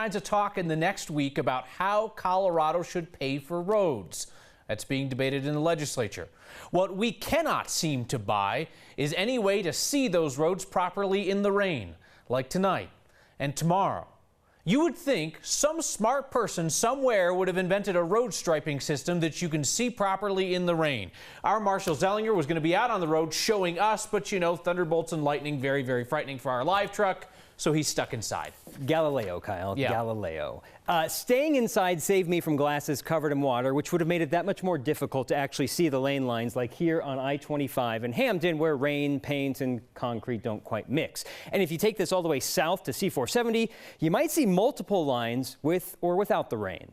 kinds of talk in the next week about how Colorado should pay for roads. That's being debated in the legislature. What we cannot seem to buy is any way to see those roads properly in the rain, like tonight and tomorrow. You would think some smart person somewhere would have invented a road striping system that you can see properly in the rain. Our Marshall Zellinger was going to be out on the road showing us, but you know, thunderbolts and lightning, very, very frightening for our live truck. So he's stuck inside. Galileo, Kyle. Yeah. Galileo. Staying inside saved me from glasses covered in water, which would have made it that much more difficult to actually see the lane lines like here on I-25 in Hampden, where rain, paint, and concrete don't quite mix. And if you take this all the way south to C-470, you might see multiple lines with or without the rain.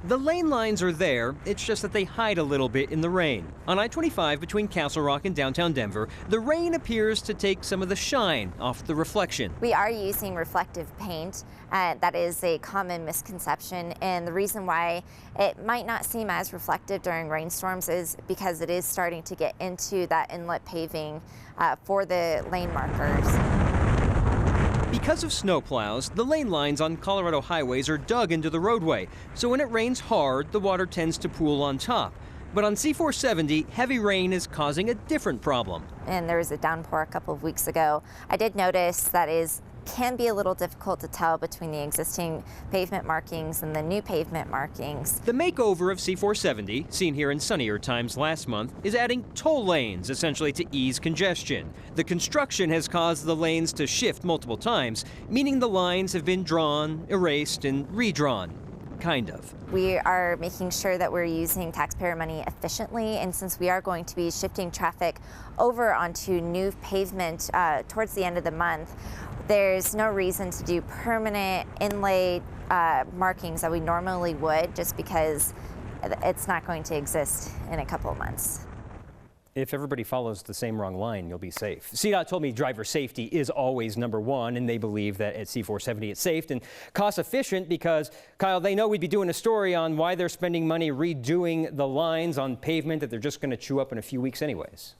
The lane lines are there, it's just that they hide a little bit in the rain. On I-25 between Castle Rock and downtown Denver, the rain appears to take some of the shine off the reflection. We are using reflective paint. That is a common misconception, and the reason why it might not seem as reflective during rainstorms is because it is starting to get into that inlet paving for the lane markers. Because of snowplows, the lane lines on Colorado highways are dug into the roadway, so when it rains hard, the water tends to pool on top. But on C-470, heavy rain is causing a different problem. And there was a downpour a couple of weeks ago. I did notice that can be a little difficult to tell between the existing pavement markings and the new pavement markings. The makeover of C-470, seen here in sunnier times last month, is adding toll lanes, essentially to ease congestion. The construction has caused the lanes to shift multiple times, meaning the lines have been drawn, erased, and redrawn. Kind of. We are making sure that we're using taxpayer money efficiently, and since we are going to be shifting traffic over onto new pavement towards the end of the month, there's no reason to do permanent inlay markings that we normally would, just because it's not going to exist in a couple of months. If everybody follows the same wrong line, you'll be safe. CDOT told me driver safety is always #1, and they believe that at C-470 it's safe and cost efficient because, Kyle, they know we'd be doing a story on why they're spending money redoing the lines on pavement that they're just going to chew up in a few weeks anyways.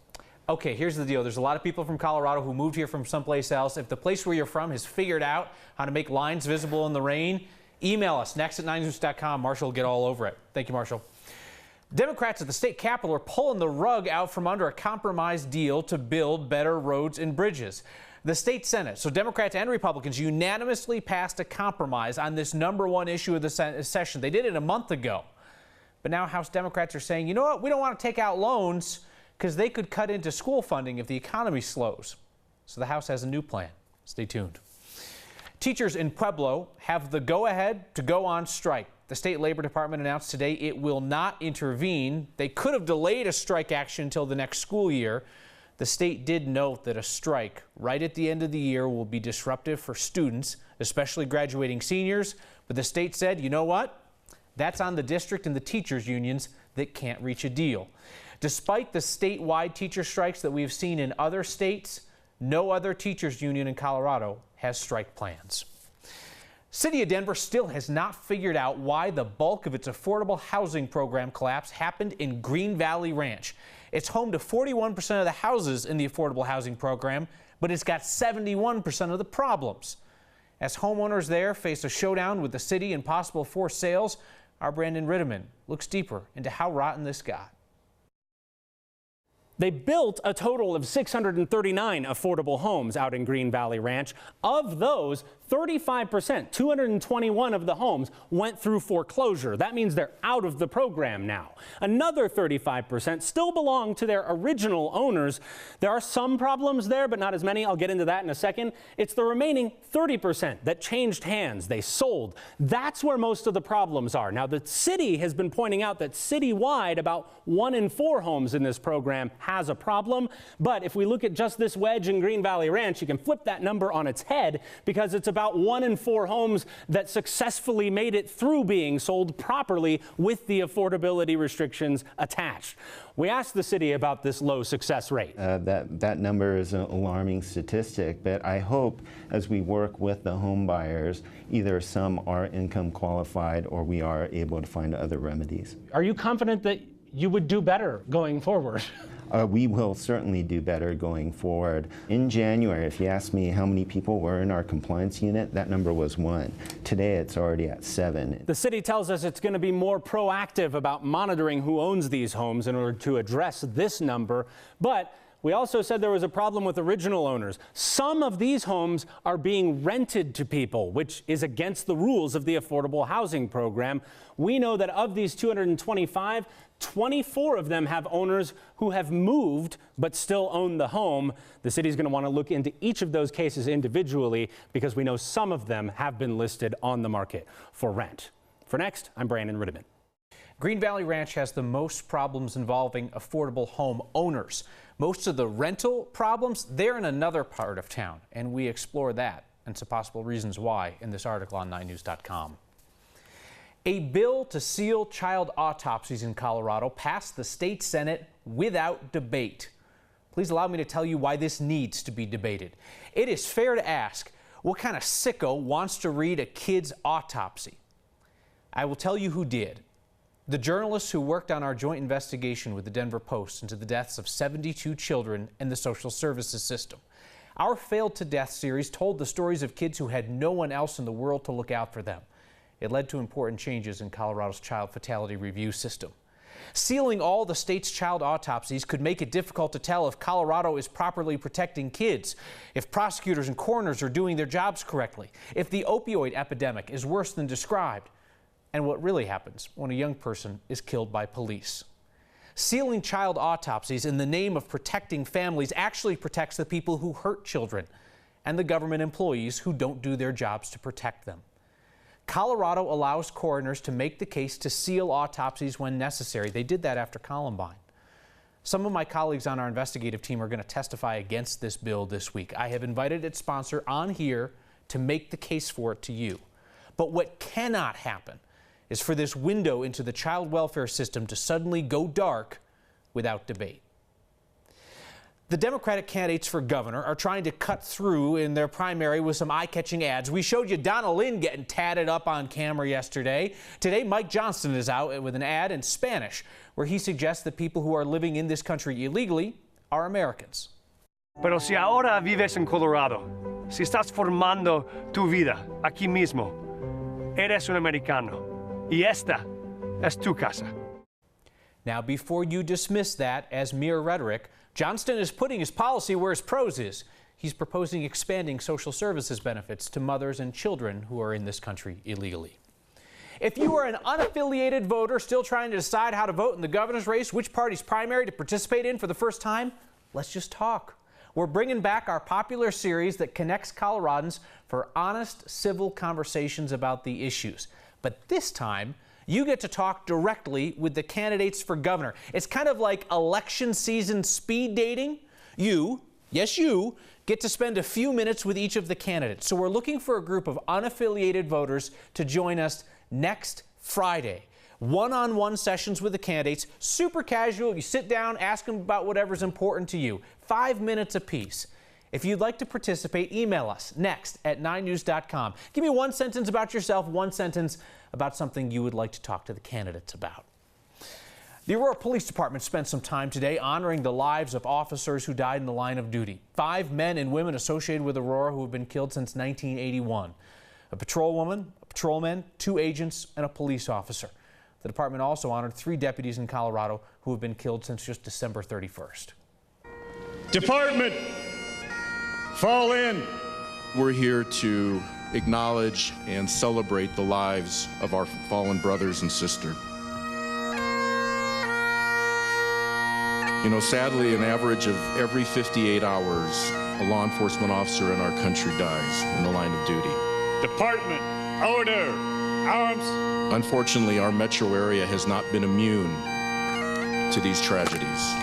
Okay, here's the deal. There's a lot of people from Colorado who moved here from someplace else. If the place where you're from has figured out how to make lines visible in the rain, email us, next@9news.com. Marshall will get all over it. Thank you, Marshall. Democrats at the state capitol are pulling the rug out from under a compromise deal to build better roads and bridges. The state Senate, so Democrats and Republicans, unanimously passed a compromise on this #1 issue of the session. They did it a month ago. But now House Democrats are saying, you know what, we don't want to take out loans because they could cut into school funding if the economy slows. So the House has a new plan. Stay tuned. Teachers in Pueblo have the go-ahead to go on strike. The state labor department announced today it will not intervene. They could have delayed a strike action until the next school year. The state did note that a strike right at the end of the year will be disruptive for students, especially graduating seniors. But the state said, you know what? That's on the district and the teachers unions that can't reach a deal. Despite the statewide teacher strikes that we've seen in other states, no other teachers union in Colorado has strike plans. City of Denver still has not figured out why the bulk of its affordable housing program collapse happened in Green Valley Ranch. It's home to 41% of the houses in the affordable housing program, but it's got 71% of the problems. As homeowners there face a showdown with the city and possible forced sales, our Brandon Ritteman looks deeper into how rotten this got. They built a total of 639 affordable homes out in Green Valley Ranch. Of those, 35%, 221 of the homes went through foreclosure. That means they're out of the program now. Another 35% still belong to their original owners. There are some problems there, but not as many. I'll get into that in a second. It's the remaining 30% that changed hands. They sold. That's where most of the problems are. Now, the city has been pointing out that citywide, about 1 in 4 homes in this program has a problem. But if we look at just this wedge in Green Valley Ranch, you can flip that number on its head because it's about 1 in 4 homes that successfully made it through being sold properly with the affordability restrictions attached. We asked the city about this low success rate. That number is an alarming statistic, but I hope as we work with the home buyers, either some are income qualified or we are able to find other remedies. Are you confident that you would do better going forward. We will certainly do better going forward. In January, if you asked me how many people were in our compliance unit, that number was 1. Today, it's already at 7. The city tells us it's going to be more proactive about monitoring who owns these homes in order to address this number. But we also said there was a problem with original owners. Some of these homes are being rented to people, which is against the rules of the affordable housing program. We know that of these 225, 24 of them have owners who have moved but still own the home. The city's going to want to look into each of those cases individually because we know some of them have been listed on the market for rent. For Next, I'm Brandon Rittiman. Green Valley Ranch has the most problems involving affordable home owners. Most of the rental problems, they're in another part of town, and we explore that and some possible reasons why in this article on 9news.com. A bill to seal child autopsies in Colorado passed the state Senate without debate. Please allow me to tell you why this needs to be debated. It is fair to ask, what kind of sicko wants to read a kid's autopsy? I will tell you who did. The journalists who worked on our joint investigation with the Denver Post into the deaths of 72 children in the social services system. Our Failed to Death series told the stories of kids who had no one else in the world to look out for them. It led to important changes in Colorado's child fatality review system. Sealing all the state's child autopsies could make it difficult to tell if Colorado is properly protecting kids, if prosecutors and coroners are doing their jobs correctly, if the opioid epidemic is worse than described, and what really happens when a young person is killed by police. Sealing child autopsies in the name of protecting families actually protects the people who hurt children and the government employees who don't do their jobs to protect them. Colorado allows coroners to make the case to seal autopsies when necessary. They did that after Columbine. Some of my colleagues on our investigative team are going to testify against this bill this week. I have invited its sponsor on here to make the case for it to you. But what cannot happen is for this window into the child welfare system to suddenly go dark without debate. The Democratic candidates for governor are trying to cut through in their primary with some eye-catching ads. We showed you Donna Lynn getting tatted up on camera yesterday. Today, Mike Johnston is out with an ad in Spanish where he suggests that people who are living in this country illegally are Americans. Pero si ahora vives en Colorado, si estás formando tu vida aquí mismo, eres un americano y esta es tu casa. Now, before you dismiss that as mere rhetoric, Johnston is putting his policy where his prose is. He's proposing expanding social services benefits to mothers and children who are in this country illegally. If you are an unaffiliated voter still trying to decide how to vote in the governor's race, which party's primary to participate in for the first time, let's just talk. We're bringing back our popular series that connects Coloradans for honest, civil conversations about the issues. But this time, you get to talk directly with the candidates for governor. It's kind of like election season speed dating. You, yes you, get to spend a few minutes with each of the candidates. So we're looking for a group of unaffiliated voters to join us next Friday. One-on-one sessions with the candidates, super casual. You sit down, ask them about whatever's important to you. 5 minutes apiece. If you'd like to participate, email us next@9news.com. Give me one sentence about yourself, one sentence about something you would like to talk to the candidates about. The Aurora Police Department spent some time today honoring the lives of officers who died in the line of duty. 5 men and women associated with Aurora who have been killed since 1981. A patrolwoman, a patrolman, 2 agents, and a police officer. The department also honored 3 deputies in Colorado who have been killed since just December 31st. Department, fall in. We're here to acknowledge and celebrate the lives of our fallen brothers and sisters. You know, sadly, an average of every 58 hours, a law enforcement officer in our country dies in the line of duty. Department, order, arms. Unfortunately, our metro area has not been immune to these tragedies.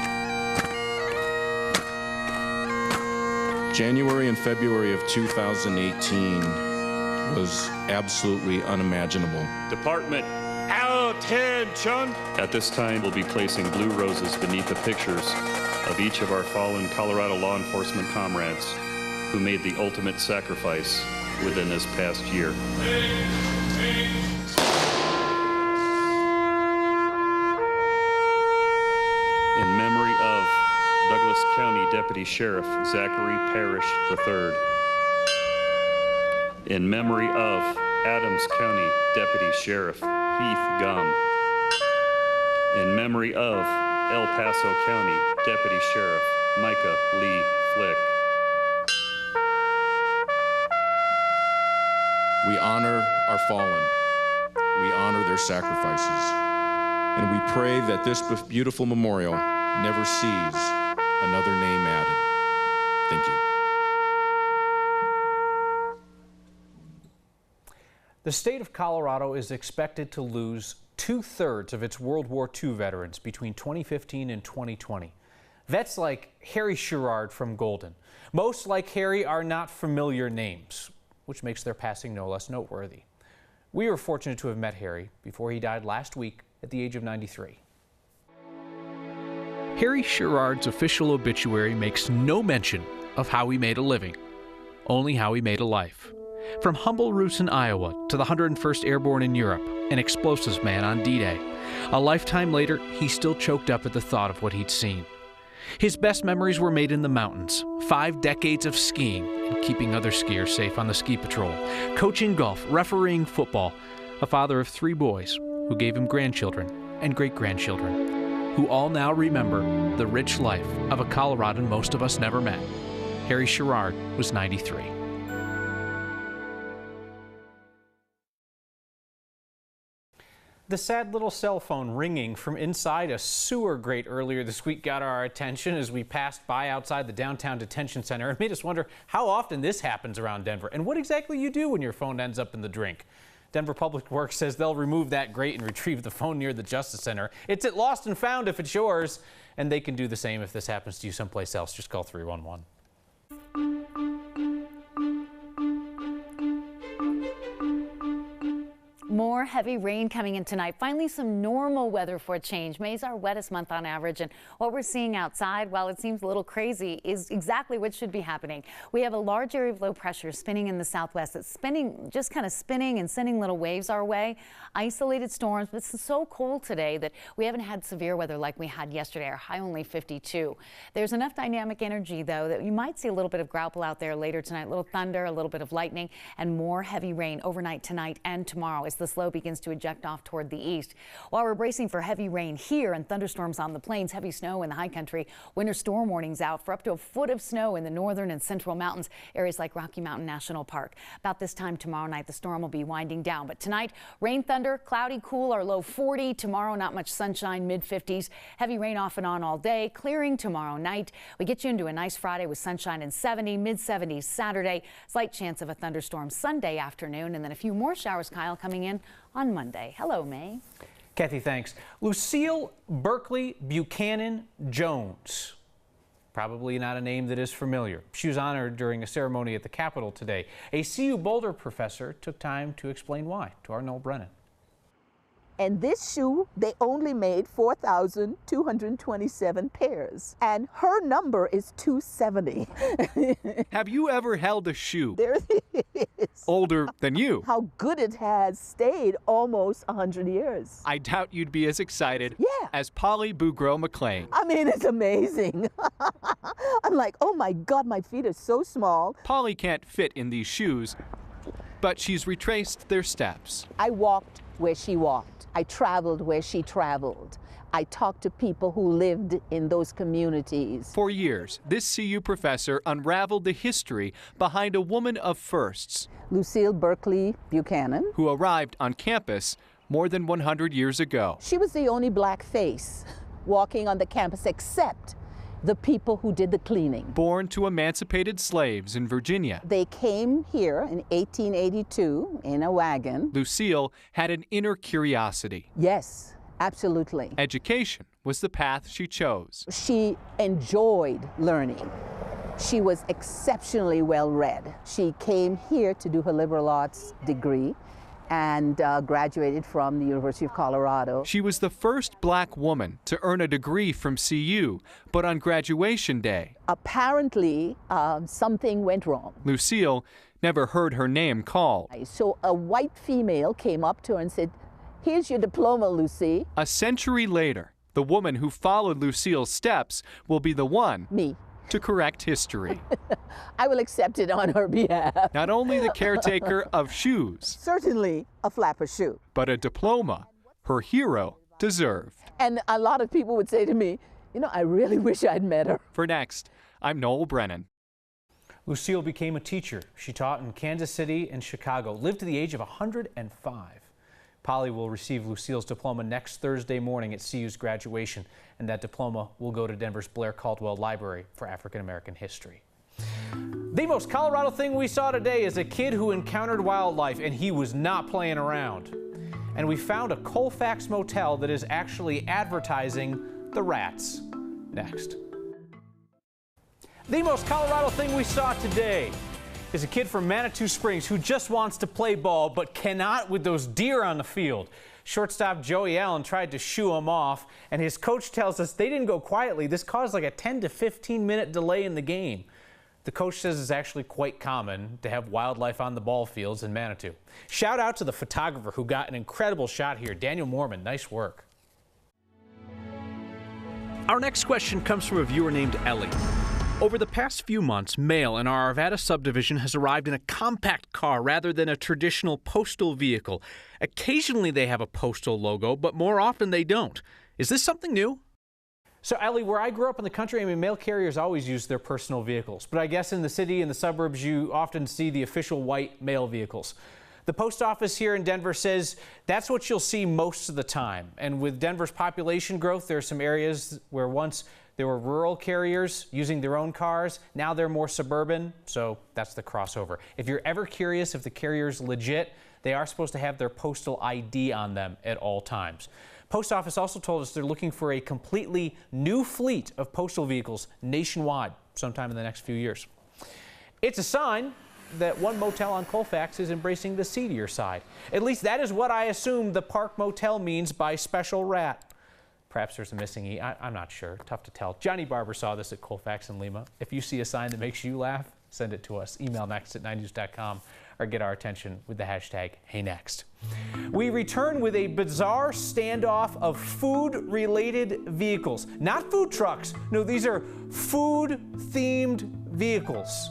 January and February of 2018 was absolutely unimaginable. Department, attention. At this time, we'll be placing blue roses beneath the pictures of each of our fallen Colorado law enforcement comrades who made the ultimate sacrifice within this past year. of Douglas County Deputy Sheriff Zachary Parrish III. In memory of Adams County Deputy Sheriff Heath Gum. In memory of El Paso County Deputy Sheriff Micah Lee Flick. We honor our fallen. We honor their sacrifices. And we pray that this beautiful memorial never sees another name added. Thank you. The state of Colorado is expected to lose 2/3 of its World War II veterans between 2015 and 2020. Vets like Harry Sherrard from Golden. Most like Harry are not familiar names, which makes their passing no less noteworthy. We were fortunate to have met Harry before he died last week at the age of 93. Harry Sherrard's official obituary makes no mention of how he made a living, only how he made a life. From humble roots in Iowa to the 101st Airborne in Europe, an explosives man on D-Day. A lifetime later, he still choked up at the thought of what he'd seen. His best memories were made in the mountains, 5 decades of skiing and keeping other skiers safe on the ski patrol, coaching golf, refereeing football, a father of 3 boys who gave him grandchildren and great-grandchildren, who all now remember the rich life of a Coloradan most of us never met. Harry Sherrard was 93. The sad little cell phone ringing from inside a sewer grate earlier this week got our attention as we passed by outside the downtown detention center. It made us wonder how often this happens around Denver and what exactly you do when your phone ends up in the drink. Denver Public Works says they'll remove that grate and retrieve the phone near the Justice Center. It's at Lost and Found if it's yours, and they can do the same if this happens to you someplace else. Just call 311. More heavy rain coming in tonight. Finally, some normal weather for a change. May's our wettest month on average, and what we're seeing outside, while it seems a little crazy, is exactly what should be happening. We have a large area of low pressure spinning in the southwest. It's spinning, just kind of spinning and sending little waves our way. Isolated storms, but it's so cold today that we haven't had severe weather like we had yesterday. Our high only 52. There's enough dynamic energy, though, that you might see a little bit of grapple out there later tonight. A little thunder, a little bit of lightning, and more heavy rain overnight tonight and tomorrow as the slow begins to eject off toward the east. While we're bracing for heavy rain here and thunderstorms on the plains, heavy snow in the high country, winter storm warnings out for up to a foot of snow in the northern and central mountains, areas like Rocky Mountain National Park. About this time tomorrow night, the storm will be winding down. But tonight, rain, thunder, cloudy, cool, our low 40. Tomorrow, not much sunshine, mid-50s. Heavy rain off and on all day, clearing tomorrow night. We get you into a nice Friday with sunshine and 70, mid-70s Saturday. Slight chance of a thunderstorm Sunday afternoon, and then a few more showers, Kyle, coming in on Monday. Hello, May. Kathy, thanks. Lucille Berkeley Buchanan Jones. Probably not a name that is familiar. She was honored during a ceremony at the Capitol today. A CU Boulder professor took time to explain why to our Noel Brennan. And this shoe, they only made 4,227 pairs. And her number is 270. Have you ever held a shoe There it is. older than you? How good it has stayed almost 100 years. I doubt you'd be as excited Yeah. as Polly Bougro McLean. I mean, it's amazing. I'm like, oh my God, my feet are so small. Polly can't fit in these shoes, but she's retraced their steps. I walked where she walked. I traveled where she traveled. I talked to people who lived in those communities. For years, this CU professor unraveled the history behind a woman of firsts Lucille Berkeley Buchanan. who arrived on campus more than 100 years ago. She was the only black face walking on the campus except the people who did the cleaning. Born to emancipated slaves in Virginia, They came here in 1882 in a wagon. Lucille had an inner curiosity. Yes, absolutely. Education was the path she chose. She enjoyed learning. She was exceptionally well read. She came here to do her liberal arts degree and graduated from the University of Colorado. She was the first black woman to earn a degree from CU, but on graduation day, Apparently, something went wrong. Lucille never heard her name called. So a white female came up to her and said, "Here's your diploma, Lucy." A century later, The woman who followed Lucille's steps will be the one Me. to correct history. I will accept it on her behalf. Not only the caretaker of shoes, Certainly a flapper shoe. but a diploma her hero deserved. And a lot of people would say to me, you know, I really wish I'd met her. For Next, I'm Noel Brennan. Lucille became a teacher. She taught in Kansas City and Chicago, lived to the age of 105. Polly will receive Lucille's diploma next Thursday morning at CU's graduation, and that diploma will go to Denver's Blair Caldwell Library for African American History. The most Colorado thing we saw today is a kid who encountered wildlife, and he was not playing around. And we found a Colfax motel that is actually advertising the rats. Next. The most Colorado thing we saw today is a kid from Manitou Springs who just wants to play ball but cannot with those deer on the field. Shortstop Joey Allen tried to shoo him off, and his coach tells us they didn't go quietly. This caused like a 10 to 15 minute delay in the game. The coach says it's actually quite common to have wildlife on the ball fields in Manitou. Shout out to the photographer who got an incredible shot here. Daniel Mormon, nice work. Our next question comes from a viewer named Ellie. Over the past few months, mail in our Arvada subdivision has arrived in a compact car rather than a traditional postal vehicle. Occasionally they have a postal logo, but more often they don't. Is this something new? So, Ellie, where I grew up in the country, I mean, mail carriers always use their personal vehicles. But I guess in the city and the suburbs, you often see the official white mail vehicles. The post office here in Denver says that's what you'll see most of the time. And with Denver's population growth, there are some areas where once there were rural carriers using their own cars. Now they're more suburban, so that's the crossover. If you're ever curious if the carrier's legit, they are supposed to have their postal ID on them at all times. Post office also told us they're looking for a completely new fleet of postal vehicles nationwide sometime in the next few years. It's a sign that one motel on Colfax is embracing the seedier side. At least that is what I assume the Park Motel means by special rat. Perhaps there's a missing E. I'm not sure. Tough to tell. Johnny Barber saw this at Colfax and Lima. If you see a sign that makes you laugh, send it to us. Email next@9news.com or get our attention with the hashtag HeyNext. We return with a bizarre standoff of food-related vehicles. Not food trucks. No, these are food-themed vehicles.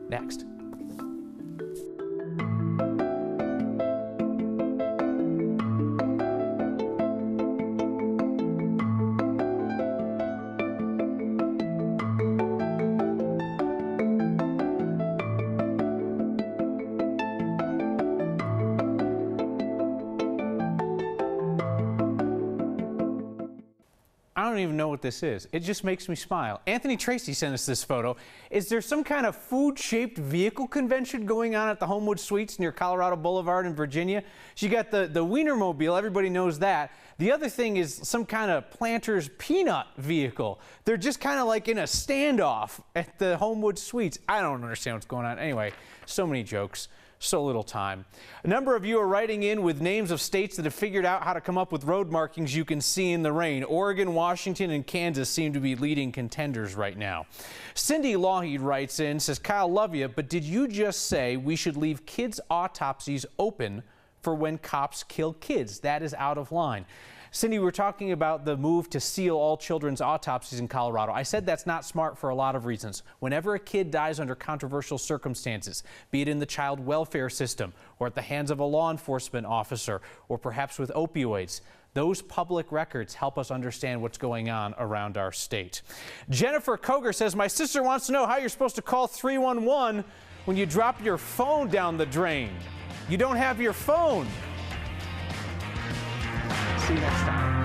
Next. I don't even know what this is. It just makes me smile. Anthony Tracy sent us this photo. Is there some kind of food-shaped vehicle convention going on at the Homewood Suites near Colorado Boulevard in Virginia? So you got the Wienermobile, everybody knows that. The other thing is some kind of Planters peanut vehicle. They're just kind of like in a standoff at the Homewood Suites. I don't understand what's going on. Anyway, so many jokes. So little time. A number of you are writing in with names of states that have figured out how to come up with road markings you can see in the rain. Oregon, Washington, and Kansas seem to be leading contenders right now. Cindy Lawheed writes in, says, Kyle, love you, but did you just say we should leave kids' autopsies open for when cops kill kids? That is out of line. Cindy, we're talking about the move to seal all children's autopsies in Colorado. I said that's not smart for a lot of reasons. Whenever a kid dies under controversial circumstances, be it in the child welfare system or at the hands of a law enforcement officer or perhaps with opioids, those public records help us understand what's going on around our state. Jennifer Koger says, my sister wants to know how you're supposed to call 311 when you drop your phone down the drain. You don't have your phone. See you next time.